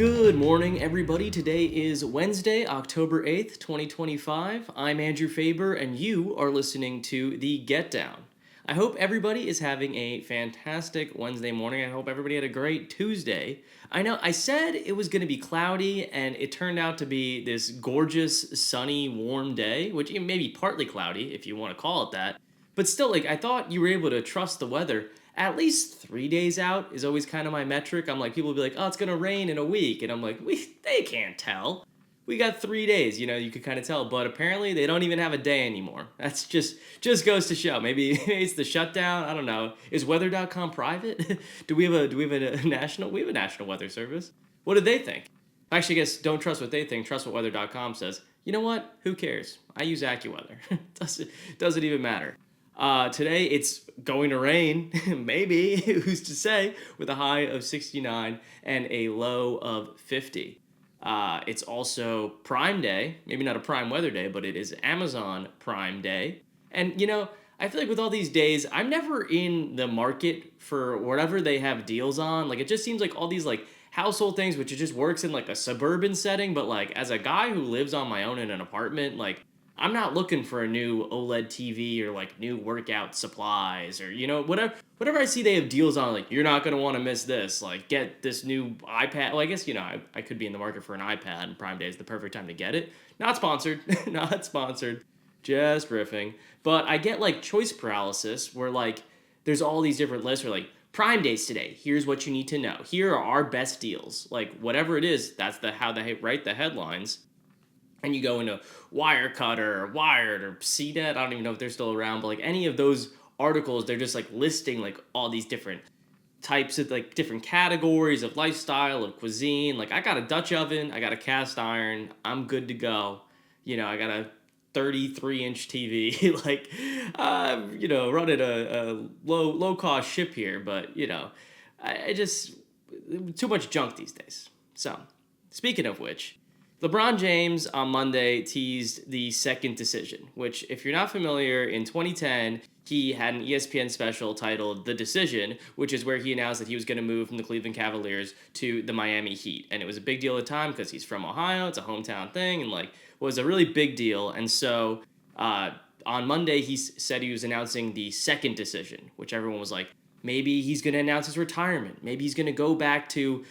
Good morning, everybody. Today is Wednesday, October 8th, 2025. I'm Andrew Faber, and you are listening to The Get Down. I hope everybody is having a fantastic Wednesday morning. I hope everybody had a great Tuesday. I know I said it was going to be cloudy, and it turned out to be this gorgeous, sunny, warm day, which may be partly cloudy, if you want to call it that. But still, I thought you were able to trust the weather. At least 3 days out is always kind of my metric. I'm like, people will be like, oh, it's going to rain in a week. And I'm like, they can't tell. We got 3 days, you could kind of tell. But apparently they don't even have a day anymore. That's just goes to show. Maybe it's the shutdown. I don't know. Is weather.com private? do we have a national? We have a national weather service. What did they think? Actually, I guess don't trust what they think. Trust what weather.com says. You know what? Who cares? I use AccuWeather. doesn't even matter. Today it's going to rain, maybe, who's to say, with a high of 69 and a low of 50. It's also Prime Day, maybe not a Prime Weather Day, but it is Amazon Prime Day. And, I feel like with all these days, I'm never in the market for whatever they have deals on. Like, it just seems like all these, household things, which it just works in, a suburban setting. But, as a guy who lives on my own in an apartment, I'm not looking for a new OLED TV or new workout supplies or whatever I see they have deals on, you're not going to want to miss this, get this new iPad. Well, I guess I could be in the market for an iPad, and Prime Day is the perfect time to get it. Not sponsored. Not sponsored, just riffing. But I get choice paralysis where there's all these different lists where Prime Days today, here's what you need to know, here are our best deals, whatever it is, that's how they write the headlines. And you go into Wirecutter or Wired or CNET, I don't even know if they're still around, but any of those articles, they're just listing all these different types of different categories of lifestyle, of cuisine. I got a Dutch oven, I got a cast iron, I'm good to go. I got a 33-inch TV, running a low cost ship here, but I just too much junk these days. So, speaking of which, LeBron James on Monday teased the second decision, which, if you're not familiar, in 2010, he had an ESPN special titled The Decision, which is where he announced that he was going to move from the Cleveland Cavaliers to the Miami Heat. And it was a big deal at the time because he's from Ohio, it's a hometown thing, and was a really big deal. And so on Monday, he said he was announcing the second decision, which everyone was like, maybe he's going to announce his retirement. Maybe he's going to go back to,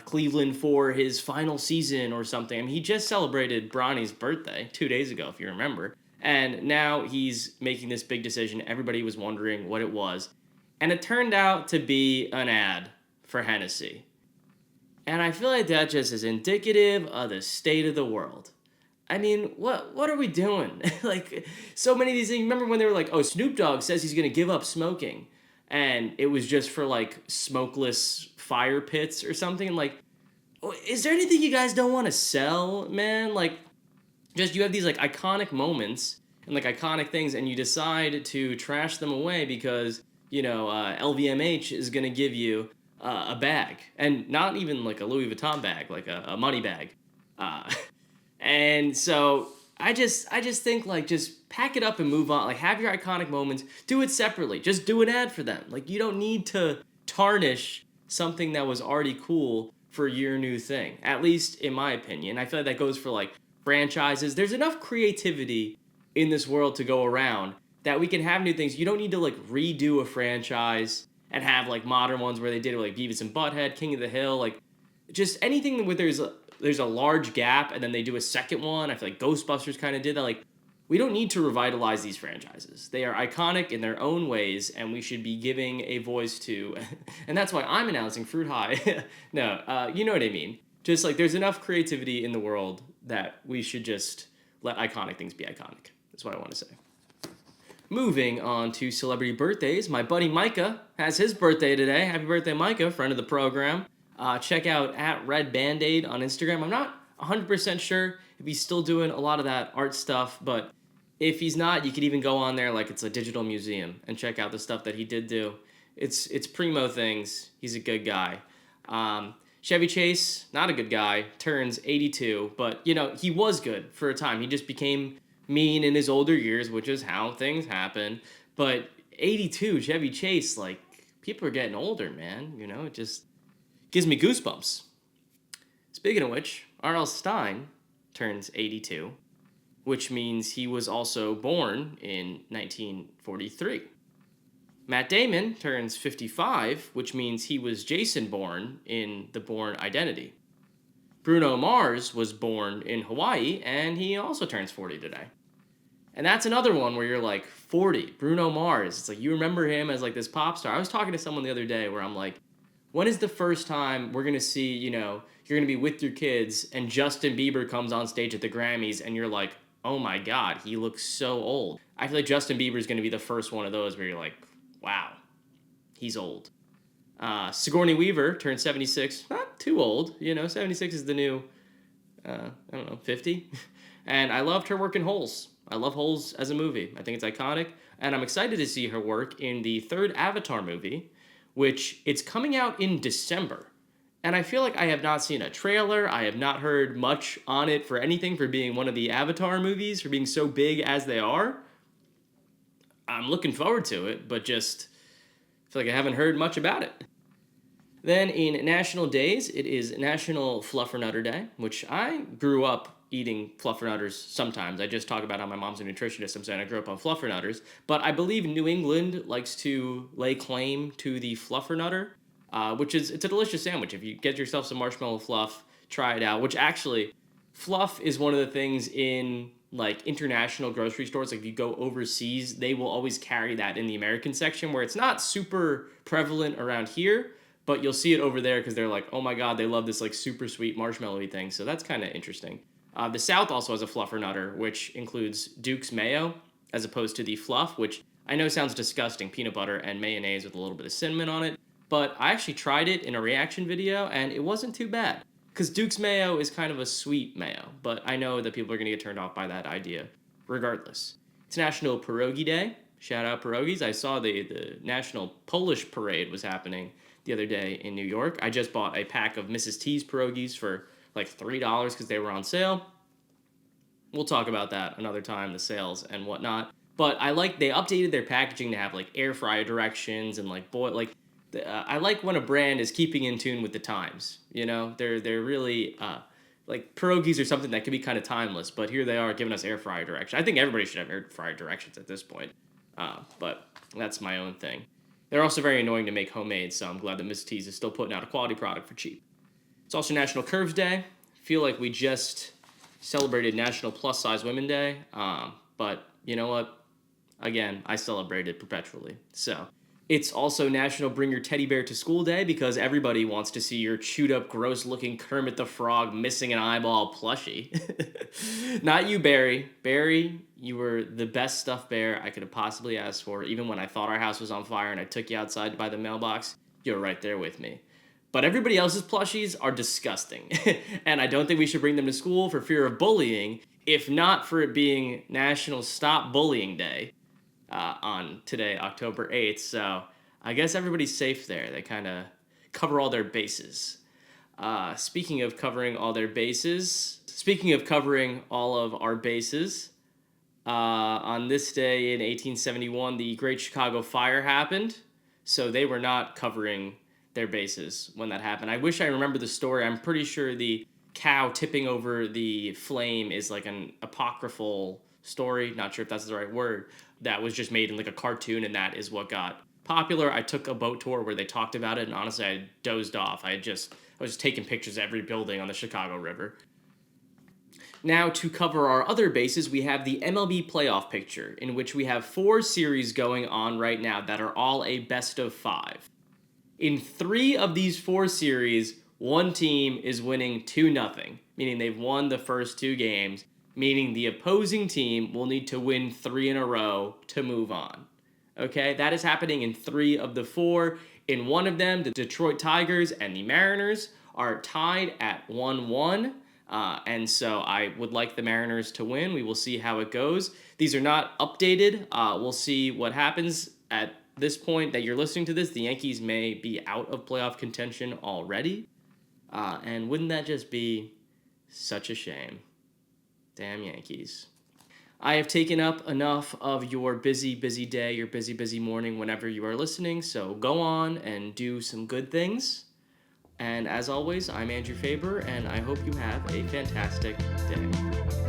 Cleveland for his final season or something. I mean, he just celebrated Bronny's birthday 2 days ago, if you remember. And now he's making this big decision. Everybody was wondering what it was. And it turned out to be an ad for Hennessy. And I feel like that just is indicative of the state of the world. I mean, what are we doing? So many of these things. Remember when they were oh, Snoop Dogg says he's going to give up smoking. And it was just for smokeless fire pits or something. Is there anything you guys don't want to sell, man? Just you have these iconic moments and iconic things, and you decide to trash them away because LVMH is gonna give you a bag, and not even a Louis Vuitton bag, a money bag, and so I just think just pack it up and move on. Have your iconic moments, do it separately. Just do an ad for them. You don't need to tarnish something that was already cool for your new thing. At least in my opinion. I feel like that goes for franchises. There's enough creativity in this world to go around that we can have new things. You don't need to redo a franchise and have modern ones where they did it Beavis and Butthead, King of the Hill, just anything where there's a large gap and then they do a second one. I feel like Ghostbusters kind of did that. We don't need to revitalize these franchises. They are iconic in their own ways, and we should be giving a voice to, and that's why I'm announcing Fruit High. No, you know what I mean. Just there's enough creativity in the world that we should just let iconic things be iconic. That's what I want to say. Moving on to celebrity birthdays, my buddy Micah has his birthday today. Happy birthday, Micah, friend of the program. Check out @RedBandAid on Instagram. I'm not 100% sure if he's still doing a lot of that art stuff, but if he's not, you could even go on there it's a digital museum and check out the stuff that he did do. It's primo things. He's a good guy. Chevy Chase, not a good guy, turns 82, but, he was good for a time. He just became mean in his older years, which is how things happen. But 82, Chevy Chase, people are getting older, man. It just gives me goosebumps. Speaking of which, R.L. Stein turns 82, which means he was also born in 1943. Matt Damon turns 55, which means he was Jason Bourne in The Bourne Identity. Bruno Mars was born in Hawaii, and he also turns 40 today. And that's another one where you're like, 40, Bruno Mars. It's like, you remember him as like this pop star. I was talking to someone the other day where I'm like, when is the first time we're going to see, you're going to be with your kids and Justin Bieber comes on stage at the Grammys and you're like, oh my God, he looks so old. I feel like Justin Bieber is going to be the first one of those where you're like, wow, he's old. Sigourney Weaver turned 76. Not too old. 76 is the new, 50. And I loved her work in Holes. I love Holes as a movie. I think it's iconic. And I'm excited to see her work in the third Avatar movie, which it's coming out in December. And I feel like I have not seen a trailer. I have not heard much on it for anything for being one of the Avatar movies, for being so big as they are. I'm looking forward to it, but just feel like I haven't heard much about it. Then in national days, it is National Fluffernutter Day, which I grew up eating fluffernutters sometimes. I just talk about how my mom's a nutritionist. I'm saying I grew up on fluffernutters. But I believe New England likes to lay claim to the fluffernutter, it's a delicious sandwich. If you get yourself some marshmallow fluff, try it out. Which actually, fluff is one of the things in like international grocery stores. Like if you go overseas, they will always carry that in the American section where it's not super prevalent around here, but you'll see it over there because they're like, oh my God, they love this like super sweet marshmallowy thing. So that's kind of interesting. The South also has a fluffernutter, which includes Duke's mayo, as opposed to the fluff, which I know sounds disgusting, peanut butter and mayonnaise with a little bit of cinnamon on it. But I actually tried it in a reaction video, and it wasn't too bad. Because Duke's mayo is kind of a sweet mayo, but I know that people are going to get turned off by that idea regardless. It's National Pierogi Day. Shout out pierogies. I saw the National Polish Parade was happening the other day in New York. I just bought a pack of Mrs. T's pierogies for like $3 because they were on sale. We'll talk about that another time, the sales and whatnot. But they updated their packaging to have like air fryer directions and like I like when a brand is keeping in tune with the times. They're really like pierogies are something that can be kind of timeless, but here they are giving us air fryer directions. I think everybody should have air fryer directions at this point, but that's my own thing. They're also very annoying to make homemade, so I'm glad that Mrs. T's is still putting out a quality product for cheap. It's also National Curves Day. I feel like we just celebrated National Plus Size Women Day, but you know what? Again, I celebrate it perpetually. So it's also National Bring Your Teddy Bear to School Day because everybody wants to see your chewed up, gross looking Kermit the Frog missing an eyeball plushie. Not you, Barry. Barry, you were the best stuffed bear I could have possibly asked for. Even when I thought our house was on fire and I took you outside to buy the mailbox, you were right there with me. But everybody else's plushies are disgusting. And I don't think we should bring them to school for fear of bullying, if not for it being National Stop Bullying Day on today, October 8th. So I guess everybody's safe there. They kind of cover all their bases. Speaking of covering all of our bases, on this day in 1871, the Great Chicago Fire happened. So they were not covering their bases when that happened. I wish I remember the story. I'm pretty sure the cow tipping over the flame is like an apocryphal story. Not sure if that's the right word. That was just made in like a cartoon, and that is what got popular. I took a boat tour where they talked about it, and honestly, I dozed off. I was just taking pictures of every building on the Chicago River. Now, to cover our other bases, we have the MLB playoff picture, in which we have 4 series going on right now that are all a best of 5. In 3 of these 4 series, one team is winning 2-0, meaning they've won the first 2 games, meaning the opposing team will need to win 3 in a row to move on. Okay, that is happening in 3 of the 4. In one of them, the Detroit Tigers and the Mariners are tied at 1-1. And so I would like the Mariners to win. We will see how it goes. These are not updated. We'll see what happens at this point that you're listening to this. The Yankees may be out of playoff contention already. And wouldn't that just be such a shame? Damn Yankees. I have taken up enough of your busy, busy day, your busy, busy morning whenever you are listening. So go on and do some good things. And as always, I'm Andrew Faber, and I hope you have a fantastic day.